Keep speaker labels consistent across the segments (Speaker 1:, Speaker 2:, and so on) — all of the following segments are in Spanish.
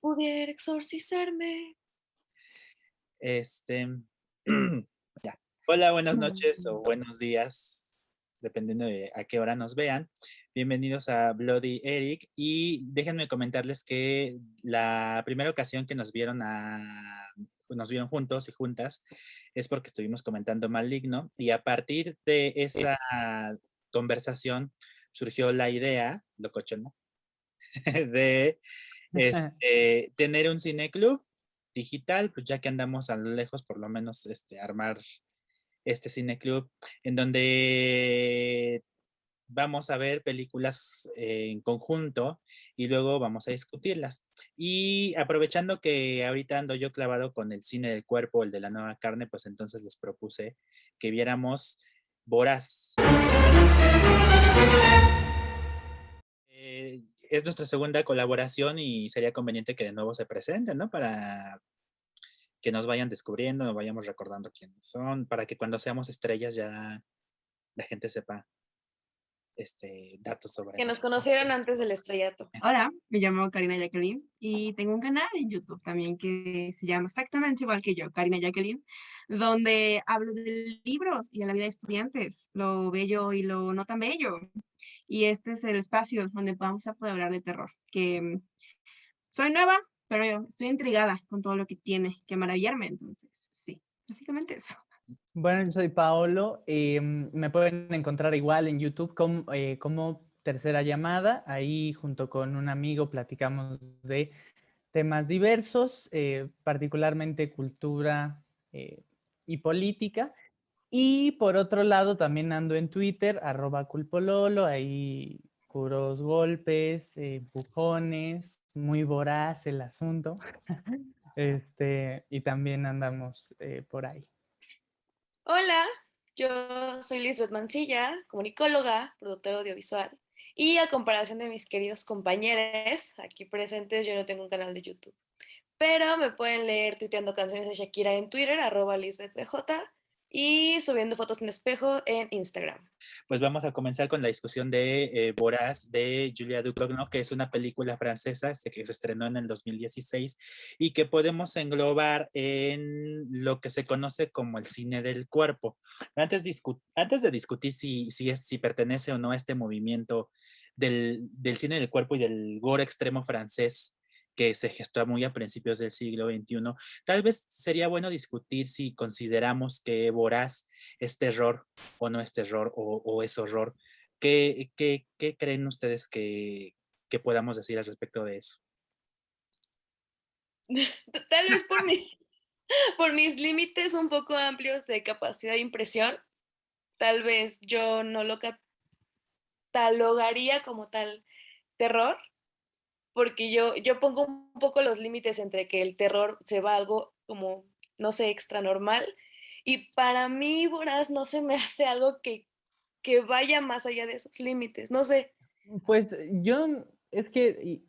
Speaker 1: pudiera exorcizarme.
Speaker 2: Este, ya. Hola, buenas noches o buenos días, dependiendo de a qué hora nos vean. Bienvenidos a Bloody Eric y déjenme comentarles que la primera ocasión que nos vieron juntos y juntas es porque estuvimos comentando Maligno y a partir de esa conversación surgió la idea, locochona, de tener un cineclub digital, pues ya que andamos a lo lejos, por lo menos armar este cineclub en donde vamos a ver películas en conjunto y luego vamos a discutirlas. Y aprovechando que ahorita ando yo clavado con el cine del cuerpo, el de la nueva carne, pues entonces les propuse que viéramos Voraz. Es nuestra segunda colaboración y sería conveniente que de nuevo se presenten, ¿no? Para que nos vayan descubriendo, nos vayamos recordando quiénes son, para que cuando seamos estrellas ya la gente sepa datos sobre
Speaker 1: Que nos
Speaker 2: nosotros.
Speaker 1: conocieron antes del estrellato.
Speaker 3: Hola, me llamo Karina Jacqueline y tengo un canal en YouTube también que se llama exactamente igual que yo, Karina Jacqueline, donde hablo de libros y de la vida de estudiantes, lo bello y lo no tan bello. Y este es el espacio donde vamos a poder hablar de terror, que soy nueva, pero yo estoy intrigada con todo lo que tiene que maravillarme, entonces, sí, básicamente eso.
Speaker 4: Bueno, yo soy Paolo. Me pueden encontrar igual en YouTube como Tercera Llamada. Ahí junto con un amigo platicamos de temas diversos, particularmente cultura y política. Y por otro lado también ando en Twitter, @culpololo, ahí puros golpes, empujones, muy voraz el asunto. Y también andamos por ahí.
Speaker 1: Hola, yo soy Lisbeth Mancilla, comunicóloga, productora audiovisual. Y a comparación de mis queridos compañeros aquí presentes, yo no tengo un canal de YouTube. Pero me pueden leer tuiteando canciones de Shakira en Twitter, @LisbethBJ, y subiendo fotos en espejo en Instagram.
Speaker 2: Pues vamos a comenzar con la discusión de Voraz de Julia Ducournau, que es una película francesa que se estrenó en el 2016 y que podemos englobar en lo que se conoce como el cine del cuerpo. Antes de discutir si pertenece o no a este movimiento del cine del cuerpo y del gore extremo francés que se gestó muy a principios del siglo XXI, tal vez sería bueno discutir si consideramos que Voraz es terror o no es terror o es horror. ¿Qué creen ustedes que podamos decir al respecto de eso?
Speaker 1: Tal vez por mis límites un poco amplios de capacidad de impresión, tal vez yo no lo catalogaría como tal terror, porque yo pongo un poco los límites entre que el terror se va a algo como, no sé, extra normal, y para mí Voraz no se me hace algo que vaya más allá de esos límites, no sé.
Speaker 4: Pues yo es que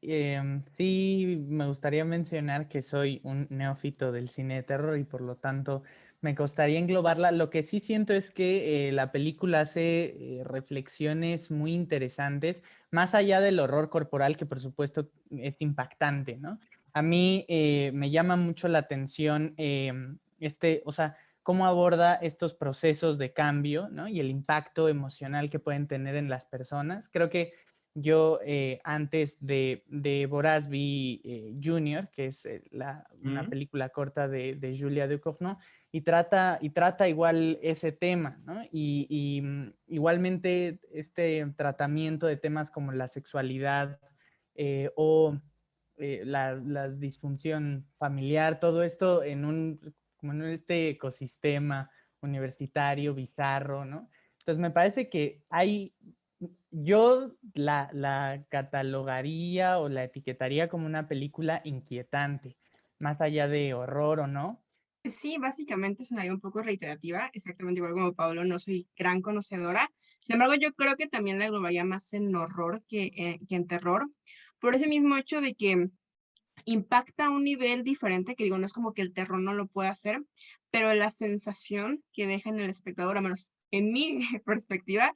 Speaker 4: sí me gustaría mencionar que soy un neófito del cine de terror y por lo tanto me costaría englobarla. Lo que sí siento es que la película hace reflexiones muy interesantes, más allá del horror corporal, que por supuesto es impactante, ¿no? A mí me llama mucho la atención o sea, cómo aborda estos procesos de cambio, ¿no? Y el impacto emocional que pueden tener en las personas. Creo que yo antes de Voraz vi Junior, que es una película corta de Julia Ducournau, y trata igual ese tema, ¿no? Igualmente este tratamiento de temas como la sexualidad o la disfunción familiar, todo esto como en este ecosistema universitario bizarro, ¿no? Entonces me parece que yo la catalogaría o la etiquetaría como una película inquietante, más allá de horror o no.
Speaker 3: Sí, básicamente sonaría un poco reiterativa, exactamente igual como Pablo, no soy gran conocedora. Sin embargo, yo creo que también la englobaría más en horror que en terror, por ese mismo hecho de que impacta a un nivel diferente, que digo, no es como que el terror no lo pueda hacer, pero la sensación que deja en el espectador, al menos en mi perspectiva,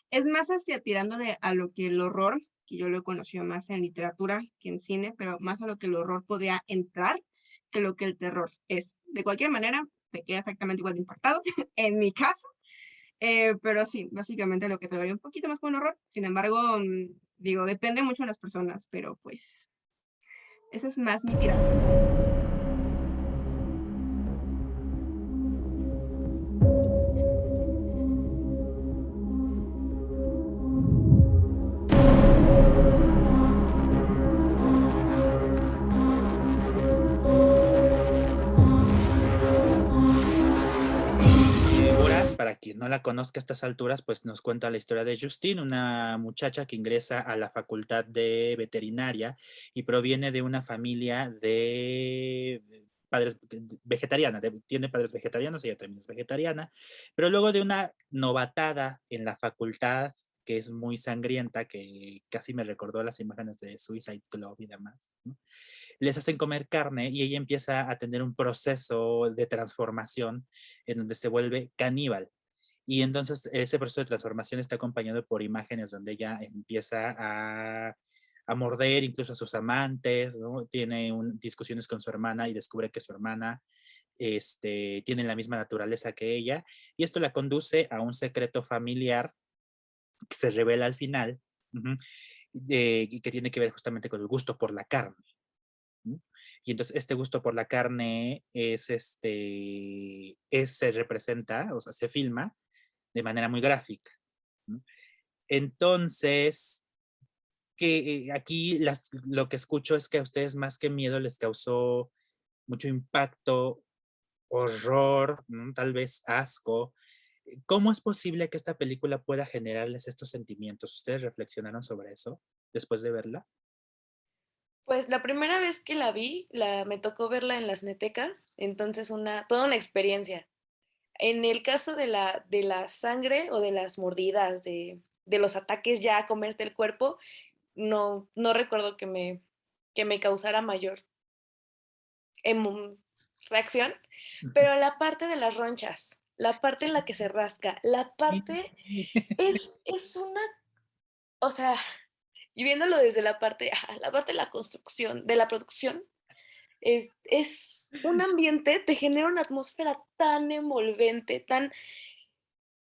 Speaker 3: es más hacia tirándole a lo que el horror, porque yo lo he conocido más en literatura que en cine, pero más a lo que el horror podría entrar que lo que el terror es. De cualquier manera, te queda exactamente igual de impactado, en mi caso, pero sí, básicamente lo que te daría un poquito más con horror. Sin embargo, digo, depende mucho de las personas, pero pues esa es más mi tirada.
Speaker 2: Para quien no la conozca a estas alturas, pues nos cuenta la historia de Justine, una muchacha que ingresa a la facultad de veterinaria y proviene de una familia de padres vegetariana, tiene padres vegetarianos, ella también es vegetariana, pero luego de una novatada en la facultad que es muy sangrienta, que casi me recordó las imágenes de Suicide Club y demás, ¿no? Les hacen comer carne y ella empieza a tener un proceso de transformación en donde se vuelve caníbal. Y entonces ese proceso de transformación está acompañado por imágenes donde ella empieza a morder incluso a sus amantes, ¿no? Tiene discusiones con su hermana y descubre que su hermana tiene la misma naturaleza que ella. Y esto la conduce a un secreto familiar que se revela al final, y que tiene que ver justamente con el gusto por la carne. Y entonces este gusto por la carne se representa, o sea, se filma de manera muy gráfica, ¿no? Entonces, aquí lo que escucho es que a ustedes más que miedo les causó mucho impacto, horror, ¿no? Tal vez asco. ¿Cómo es posible que esta película pueda generarles estos sentimientos? ¿Ustedes reflexionaron sobre eso después de verla?
Speaker 1: Pues la primera vez que la vi, me tocó verla en la Cineteca, entonces toda una experiencia. En el caso de la sangre o de las mordidas, de los ataques ya a comerte el cuerpo, no recuerdo que me causara mayor reacción, pero la parte de las ronchas, la parte en la que se rasca, la parte es una, o sea, y viéndolo desde la parte de la construcción, de la producción, es un ambiente, te genera una atmósfera tan envolvente,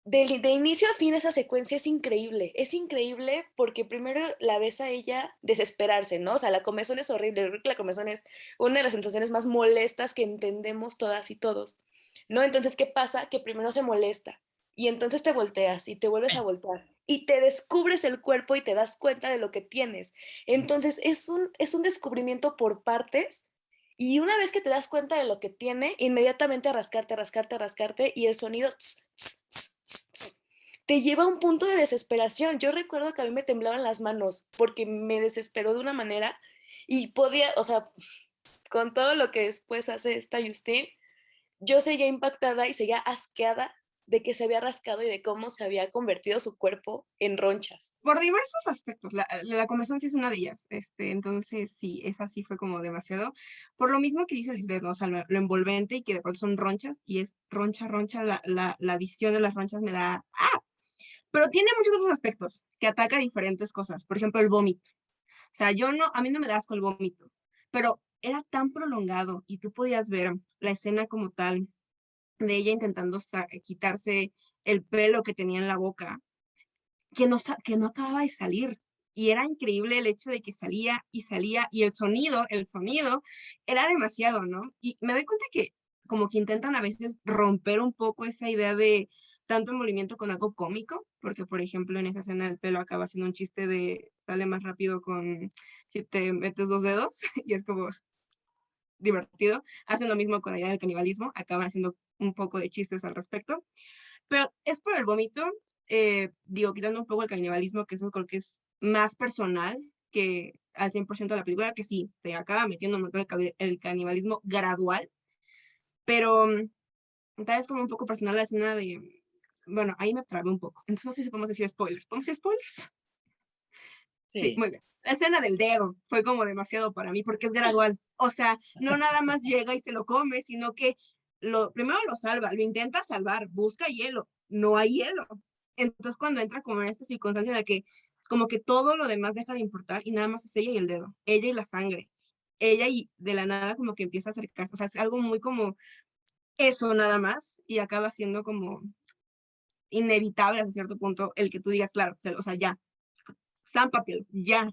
Speaker 1: de inicio a fin esa secuencia es increíble porque primero la ves a ella desesperarse, ¿no? O sea, la comezón es horrible, yo creo que la comezón es una de las sensaciones más molestas que entendemos todas y todos, ¿no? Entonces, ¿qué pasa? Que primero se molesta y entonces te volteas y te vuelves a voltear y te descubres el cuerpo y te das cuenta de lo que tienes. Entonces, es un descubrimiento por partes y una vez que te das cuenta de lo que tiene, inmediatamente a rascarte, a rascarte, a rascarte y el sonido te lleva a un punto de desesperación. Yo recuerdo que a mí me temblaban las manos porque me desesperó de una manera y podía, o sea, con todo lo que después hace esta Justine, yo seguía impactada y seguía asqueada de que se había rascado y de cómo se había convertido su cuerpo en ronchas.
Speaker 3: Por diversos aspectos, la comezón sí es una de ellas, entonces sí, esa sí fue como demasiado, por lo mismo que dice Lisbeth, ¿no? O sea, lo envolvente y que de pronto son ronchas, y es roncha, la visión de las ronchas me da, pero tiene muchos otros aspectos, que ataca diferentes cosas, por ejemplo, el vómito, o sea, a mí no me da asco el vómito, pero era tan prolongado, y tú podías ver la escena como tal, de ella intentando quitarse el pelo que tenía en la boca, que no acababa de salir. Y era increíble el hecho de que salía, y el sonido era demasiado, ¿no? Y me doy cuenta que como que intentan a veces romper un poco esa idea de tanto movimiento con algo cómico, porque por ejemplo en esa escena del pelo acaba haciendo un chiste de sale más rápido si te metes 2 dedos, y es como divertido. Hacen lo mismo con la idea del canibalismo, acaban haciendo un poco de chistes al respecto. Pero es por el vómito, digo, quitando un poco el canibalismo, que eso creo que es más personal que al 100% de la película, que sí, te acaba metiendo un montón el canibalismo gradual, pero tal vez como un poco personal la escena de, bueno, ahí me trabé un poco, entonces no sé si podemos decir spoilers. ¿Podemos decir spoilers? Sí, muy bien. La escena del dedo fue como demasiado para mí porque es gradual. O sea, no nada más llega y se lo come, sino que primero lo salva, lo intenta salvar, busca hielo, no hay hielo. Entonces cuando entra como en esta circunstancia en la que como que todo lo demás deja de importar y nada más es ella y el dedo, ella y la sangre, ella y de la nada como que empieza a acercarse, o sea, es algo muy como eso nada más y acaba siendo como inevitable hasta cierto punto el que tú digas, claro, o sea, ya, San Papel, ya,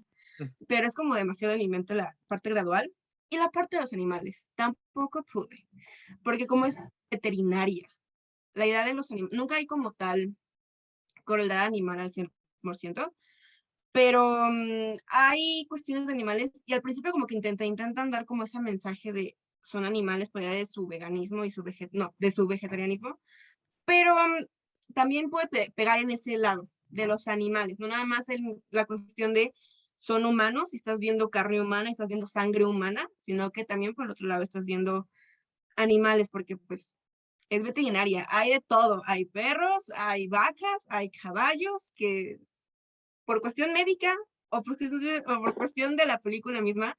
Speaker 3: pero es como demasiado en mi mente la parte gradual y la parte de los animales, tampoco pude, porque como es veterinaria, la idea de los animales, nunca hay como tal crueldad animal al 100%, pero hay cuestiones de animales y al principio como que intentan dar como ese mensaje de son animales por allá de su veganismo y no, de su vegetarianismo, pero también puede pegar en ese lado de los animales, no nada más la cuestión de son humanos y estás viendo carne humana, estás viendo sangre humana, sino que también por el otro lado estás viendo animales, porque pues es veterinaria, hay de todo, hay perros, hay vacas, hay caballos, que por cuestión médica o por cuestión de la película misma,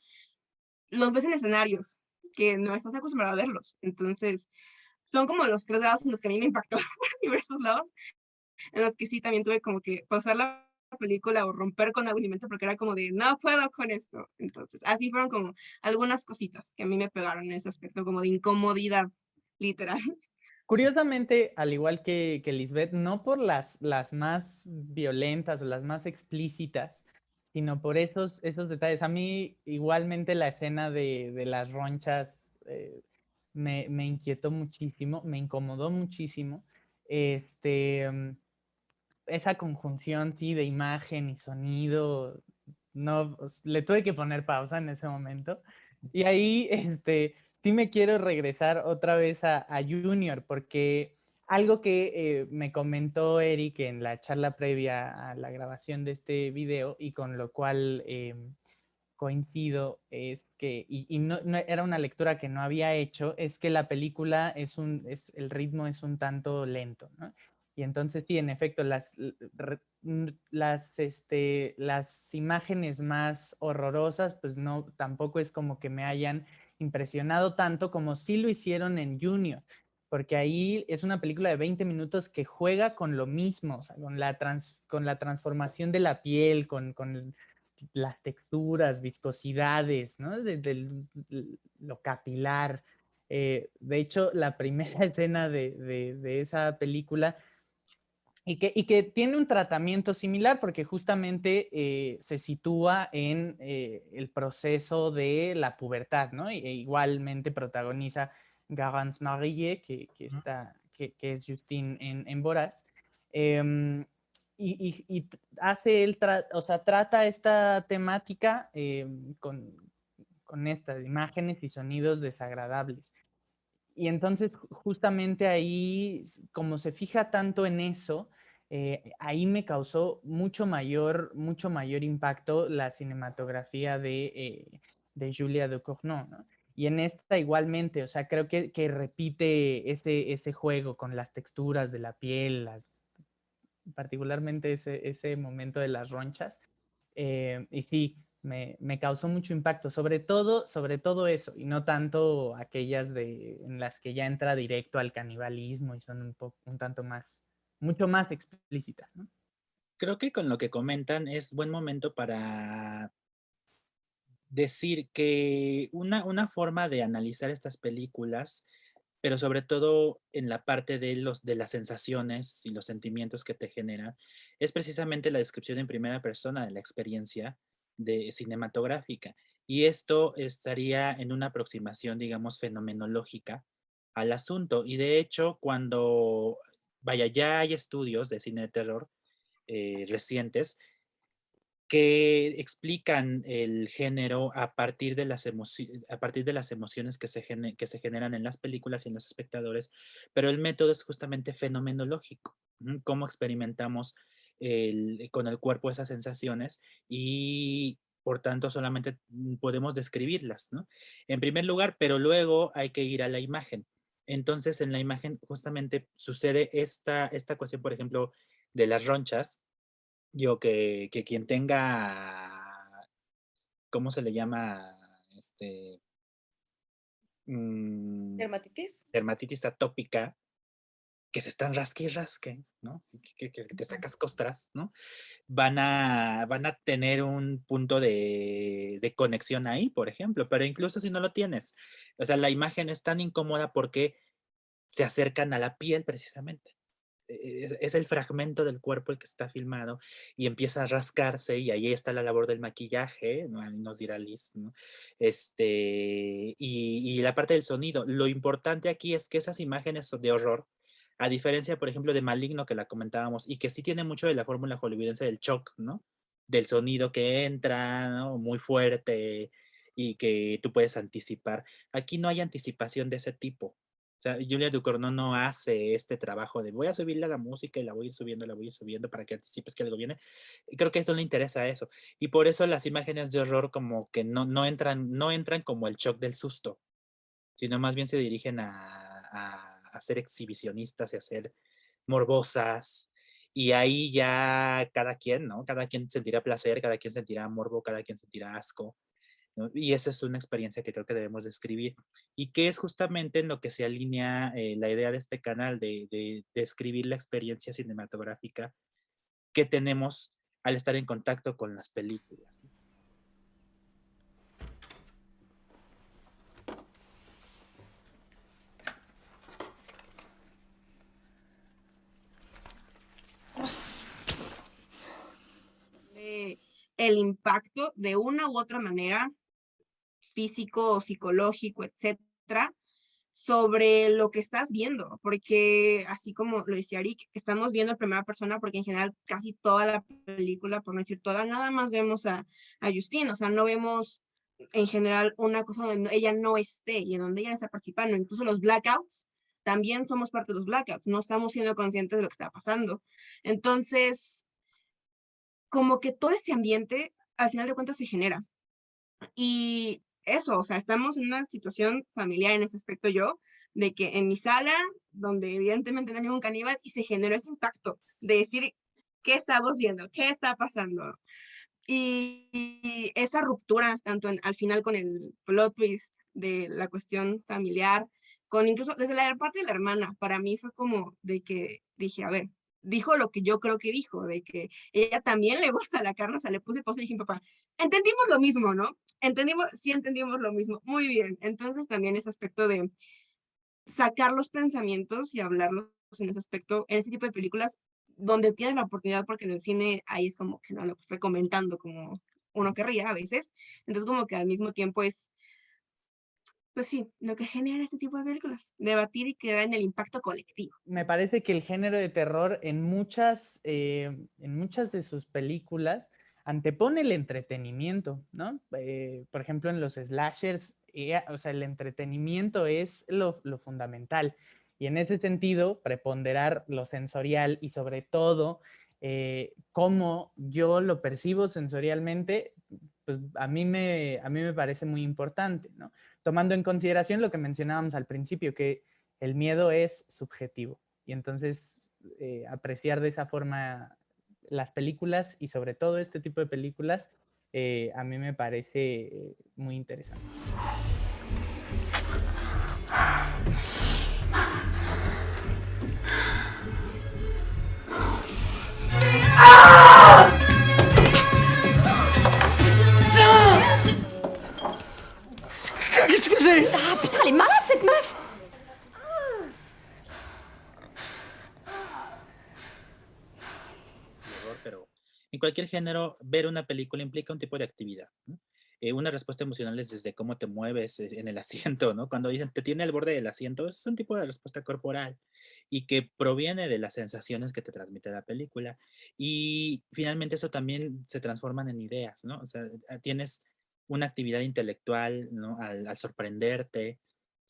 Speaker 3: los ves en escenarios que no estás acostumbrado a verlos. Entonces, son como los 3 lados en los que a mí me impactó por diversos lados, en los que sí también tuve como que pausar la película o romper con algo en mi mente porque era como de, no puedo con esto. Entonces, así fueron como algunas cositas que a mí me pegaron en ese aspecto como de incomodidad, literal.
Speaker 4: Curiosamente, al igual que Lisbeth, no por las más violentas o las más explícitas, sino por esos detalles. A mí igualmente la escena de las ronchas me inquietó muchísimo, me incomodó muchísimo. Esa conjunción, sí, de imagen y sonido, no, le tuve que poner pausa en ese momento. Y ahí, sí me quiero regresar otra vez a Junior, porque algo que me comentó Eric en la charla previa a la grabación de este video y con lo cual coincido es que, y no, era una lectura que no había hecho, es que la película el ritmo es un tanto lento, ¿no? Y entonces sí, en efecto, las imágenes más horrorosas, pues no, tampoco es como que me hayan impresionado tanto como sí lo hicieron en Junior, porque ahí es una película de 20 minutos que juega con lo mismo, o sea, con la transformación de la piel, con las texturas, viscosidades, ¿no? Lo capilar. De hecho, la primera escena de esa película y que tiene un tratamiento similar porque justamente se sitúa en el proceso de la pubertad, ¿no? E igualmente protagoniza Garance Marillier, que es Justine en Boras. Y hace o sea, trata esta temática con estas imágenes y sonidos desagradables. Y entonces justamente ahí, como se fija tanto en eso, ahí me causó mucho mayor impacto la cinematografía de Julia Ducournau, ¿no? Y en esta igualmente, o sea, creo que repite ese juego con las texturas de la piel, particularmente ese momento de las ronchas. Y sí, me causó mucho impacto, sobre todo eso, y no tanto aquellas en las que ya entra directo al canibalismo y son un tanto más, mucho más explícitas, ¿no?
Speaker 2: Creo que con lo que comentan es buen momento para decir que una forma de analizar estas películas, pero sobre todo en la parte de las sensaciones y los sentimientos que te generan, es precisamente la descripción en primera persona de la experiencia cinematográfica. Y esto estaría en una aproximación, digamos, fenomenológica al asunto. Y de hecho, vaya, ya hay estudios de cine de terror recientes que explican el género a partir de las emociones que que se generan en las películas y en los espectadores, pero el método es justamente fenomenológico, cómo experimentamos con el cuerpo esas sensaciones y por tanto solamente podemos describirlas, ¿no? En primer lugar, pero luego hay que ir a la imagen. Entonces, en la imagen justamente sucede esta cuestión, por ejemplo, de las ronchas. Que quien tenga, ¿cómo se le llama? Mm,
Speaker 1: ¿Dermatitis?
Speaker 2: dermatitis atópica, que se están rasque y rasque, ¿no? Así que te sacas costras, ¿no? Van a tener un punto de conexión ahí, por ejemplo, pero incluso si no lo tienes, o sea, la imagen es tan incómoda porque se acercan a la piel precisamente. Es el fragmento del cuerpo el que está filmado y empieza a rascarse y ahí está la labor del maquillaje, ¿no? Ahí nos dirá Liz, ¿no? Y la parte del sonido. Lo importante aquí es que esas imágenes de horror, a diferencia, por ejemplo, de Maligno, que la comentábamos, y que sí tiene mucho de la fórmula hollywoodense del shock, ¿no? Del sonido que entra, ¿no? Muy fuerte y que tú puedes anticipar. Aquí no hay anticipación de ese tipo. O sea, Julia Ducournau no hace este trabajo de voy a subirle a la música y la voy a ir subiendo para que anticipes que algo viene. Y creo que esto no le interesa eso. Y por eso las imágenes de horror como que no entran como el shock del susto, sino más bien se dirigen a ser exhibicionistas y a ser morbosas. Y ahí ya cada quien, ¿no? Cada quien sentirá placer, cada quien sentirá morbo, cada quien sentirá asco, ¿no? Y esa es una experiencia que creo que debemos describir y que es justamente en lo que se alinea la idea de este canal de describir la experiencia cinematográfica que tenemos al estar en contacto con las películas.
Speaker 3: El impacto de una u otra manera, físico, psicológico, etcétera, sobre lo que estás viendo, porque así como lo decía Eric, estamos viendo en primera persona porque en general casi toda la película, por no decir toda, nada más vemos a Justine, o sea, no vemos en general una cosa donde ella no esté y en donde ella está participando, incluso los blackouts, también somos parte de los blackouts, no estamos siendo conscientes de lo que está pasando. Entonces, como que todo ese ambiente, al final de cuentas, se genera. Y eso, o sea, estamos en una situación familiar en ese aspecto yo, de que en mi sala, donde evidentemente no hay ningún caníbal, y se generó ese impacto de decir, ¿qué estamos viendo? ¿Qué está pasando? Y esa ruptura, tanto al final con el plot twist de la cuestión familiar, con incluso desde la parte de la hermana, para mí fue como de que dije, a ver, dijo lo que yo creo que dijo, de que ella también le gusta la carne, o sea, le puse pausa y dije, papá, entendimos lo mismo, ¿no? Sí entendimos lo mismo, muy bien. Entonces también ese aspecto de sacar los pensamientos y hablarlos en ese aspecto, en ese tipo de películas, donde tienes la oportunidad, porque en el cine ahí es como que no lo fue comentando como uno querría a veces. Entonces como que al mismo tiempo es, pues sí, lo que genera este tipo de películas, debatir y quedar en el impacto colectivo.
Speaker 4: Me parece que el género de terror en muchas de sus películas antepone el entretenimiento, ¿no? Por ejemplo, en los slashers, o sea, el entretenimiento es lo fundamental. Y en ese sentido, preponderar lo sensorial y sobre todo cómo yo lo percibo sensorialmente, pues a mí me parece muy importante, ¿no? Tomando en consideración lo que mencionábamos al principio, que el miedo es subjetivo. Y entonces apreciar de esa forma las películas y sobre todo este tipo de películas, a mí me parece muy interesante.
Speaker 5: Qu'est-ce que c'est? Ah putain, elle est malade cette meuf!
Speaker 2: Pero en cualquier género, ver una película implica un tipo de actividad, ¿no? Una respuesta emocional es desde cómo te mueves en el asiento, ¿no? Cuando dicen te tiene el borde del asiento, es un tipo de respuesta corporal y que proviene de las sensaciones que te transmite la película. Y finalmente eso también se transforman en ideas, ¿no? O sea, tienes una actividad intelectual, ¿no? Al sorprenderte,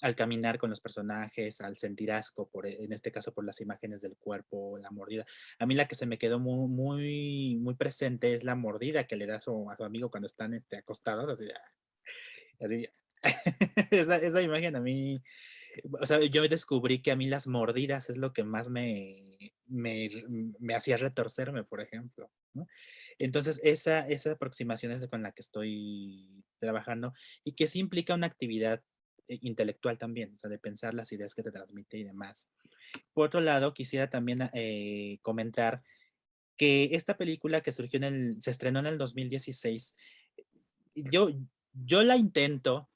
Speaker 2: al caminar con los personajes, al sentir asco, en este caso por las imágenes del cuerpo, la mordida. A mí la que se me quedó muy presente es la mordida que le da a su amigo cuando están acostados, así. Esa imagen a mí, o sea, yo descubrí que a mí las mordidas es lo que más me hacía retorcerme, por ejemplo, ¿no? Entonces, esa aproximación es con la que estoy trabajando y que sí implica una actividad intelectual también, o sea, de pensar las ideas que te transmite y demás. Por otro lado, quisiera también comentar que esta película que surgió se estrenó en el 2016, yo, yo la intento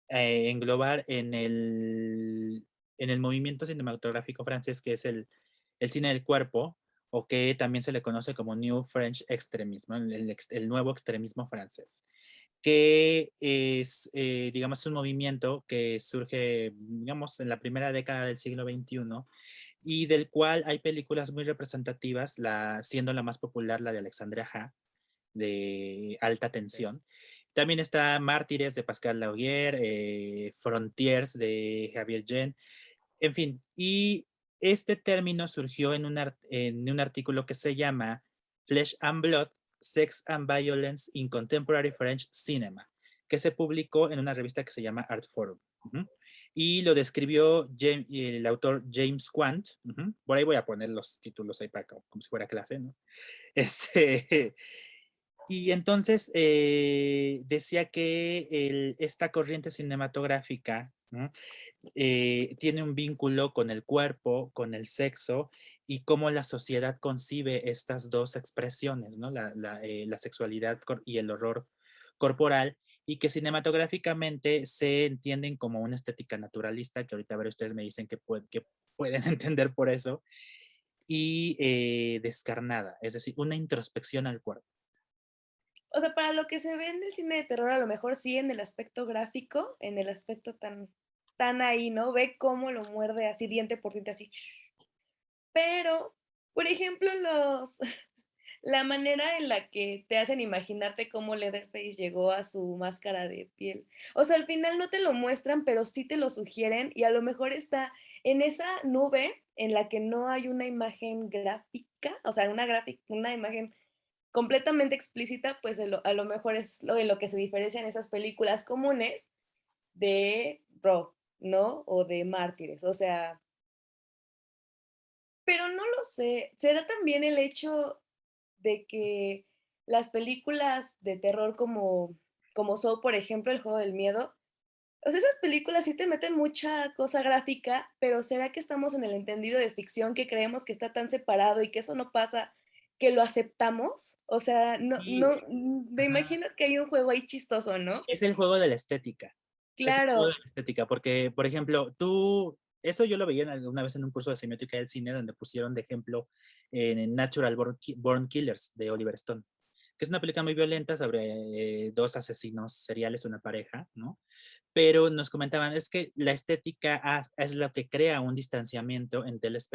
Speaker 2: englobar en el movimiento cinematográfico francés, que es el cine del cuerpo, o que también se le conoce como New French Extremism, ¿no? El nuevo extremismo francés, que es, digamos, un movimiento que surge, digamos, en la primera década del siglo XXI y del cual hay películas muy representativas, siendo la más popular la de Alexandre Aja, de alta tensión. También está Mártires de Pascal Laugier, Frontiers de Javier Jean, en fin. Y este término surgió en un artículo que se llama Flesh and Blood, Sex and Violence in Contemporary French Cinema, que se publicó en una revista que se llama Art Forum. Y lo describió el autor James Quant. Por ahí voy a poner los títulos ahí para como si fuera clase, ¿no? Y entonces decía que esta corriente cinematográfica, ¿no? Tiene un vínculo con el cuerpo, con el sexo y cómo la sociedad concibe estas dos expresiones, ¿no? La sexualidad y el horror corporal, y que cinematográficamente se entienden como una estética naturalista, que ahorita a ver ustedes me dicen que pueden entender por eso, y descarnada, es decir, una introspección al cuerpo.
Speaker 1: O sea, para lo que se ve en el cine de terror, a lo mejor sí en el aspecto gráfico, en el aspecto tan ahí, ¿no? Ve cómo lo muerde así diente por diente, así. Pero, por ejemplo, la manera en la que te hacen imaginarte cómo Leatherface llegó a su máscara de piel. O sea, al final no te lo muestran, pero sí te lo sugieren y a lo mejor está en esa nube en la que no hay una imagen gráfica, o sea, una imagen completamente explícita, pues a lo mejor es en lo que se diferencian esas películas comunes de Raw, ¿no? O de Mártires, o sea, pero no lo sé. ¿Será también el hecho de que las películas de terror como Saw, por ejemplo, El Juego del Miedo, o sea, esas películas sí te meten mucha cosa gráfica, pero ¿será que estamos en el entendido de ficción que creemos que está tan separado y que eso no pasa, que lo aceptamos? O sea,
Speaker 2: Y,
Speaker 1: me imagino que hay un juego ahí chistoso, ¿no?
Speaker 2: es el juego de la estética. Es el juego de
Speaker 1: Claro.
Speaker 2: la estética, porque, por ejemplo, eso yo lo veía alguna vez en un curso de semiótica del cine, donde pusieron de ejemplo en Natural Born Killers de Oliver Stone, que es una película muy violenta sobre dos asesinos seriales, una pareja, ¿no? Pero nos comentaban, es que la estética es lo que crea un distanciamiento entre el espectador